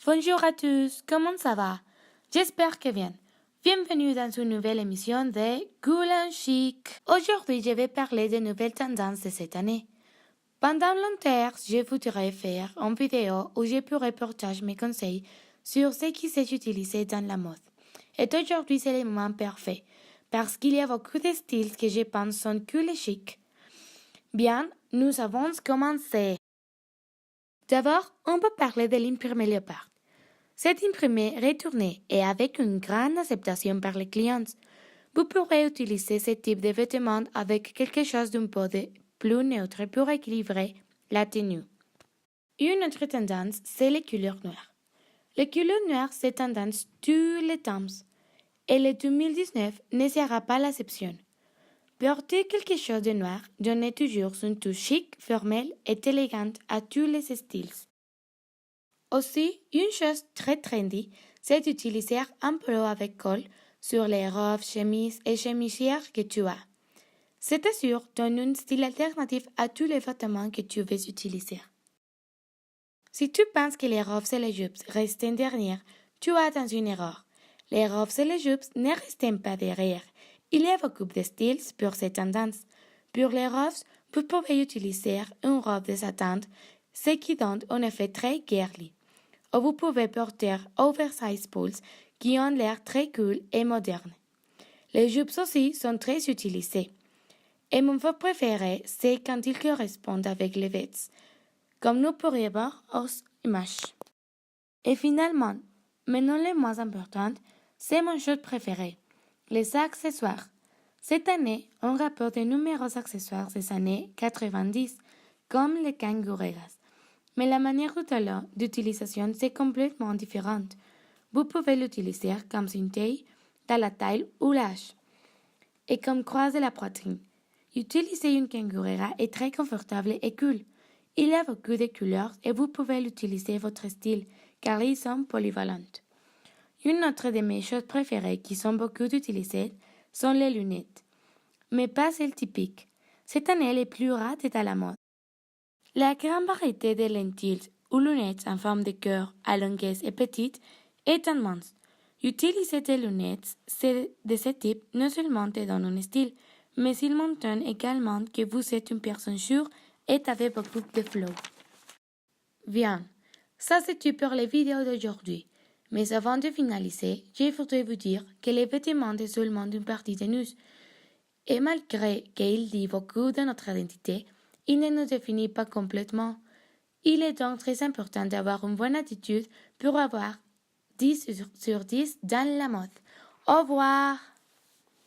Bonjour à tous, comment ça va? J'espère que bien. Bienvenue dans une nouvelle émission de Cool and Chic. Aujourd'hui, je vais parler des nouvelles tendances de cette année. Pendant longtemps, je voudrais faire une vidéo où je pourrais partager mes conseils sur ce qui s'est utilisé dans la mode. Et aujourd'hui, c'est le moment parfait, parce qu'il y a beaucoup de styles que je pense sont cool et chic. Bien, nous avons commencé. D'abord, on peut parler de l'imprimé léopard. Cet imprimé retourné et avec une grande acceptation par les clients. Vous pourrez utiliser ce type de vêtements avec quelque chose d'un peu plus neutre pour équilibrer la tenue. Une autre tendance, c'est les couleurs noires. Les couleurs noires, c'est tendance tous les temps. Et le 2019 ne sera pas l'exception. Porter quelque chose de noir donne toujours une touche chic, formelle et élégante à tous les styles. Aussi, une chose très trendy, c'est d'utiliser un polo avec col sur les robes, chemises et chemisières que tu as. C'est sûr, donne un style alternatif à tous les vêtements que tu veux utiliser. Si tu penses que les robes et les jupes restent derrière, tu as dans une erreur. Les robes et les jupes ne restent pas derrière. Il y a beaucoup de styles pour cette tendance. Pour les robes, vous pouvez utiliser une robe de satin, ce qui donne un effet très girly. Ou vous pouvez porter oversize pulls qui ont l'air très cool et moderne. Les jupes aussi sont très utilisées. Et mon fait préféré, c'est quand ils correspondent avec les vêtements, comme nous pourrions voir aux images. Et finalement, mais non le moins important, c'est mon chose préféré, les accessoires. Cette année, on rapporte de nombreux accessoires des années 90, comme les kangoureras. Mais la manière d'utilisation c'est complètement différente. Vous pouvez l'utiliser comme ceinture, dans la taille ou l'âge, et comme croise de la poitrine. Utiliser une kangourera est très confortable et cool. Il y a beaucoup de couleurs et vous pouvez l'utiliser votre style, car ils sont polyvalents. Une autre de mes choses préférées qui sont beaucoup utilisées sont les lunettes, mais pas celles typiques. Cette année, les plus rares est à la mode. La grande variété de lentilles ou lunettes en forme de cœur, allongées et petites est immense. Utiliser des lunettes de ce type non seulement te donne un style, mais il montre également que vous êtes une personne sûre et avec beaucoup de flow. Bien, ça c'est tout pour les vidéos d'aujourd'hui. Mais avant de finaliser, je voudrais vous dire que les vêtements sont seulement une partie de nous. Et malgré qu'il dit beaucoup de notre identité, il ne nous définit pas complètement. Il est donc très important d'avoir une bonne attitude pour avoir 10 sur 10 dans la mode. Au revoir!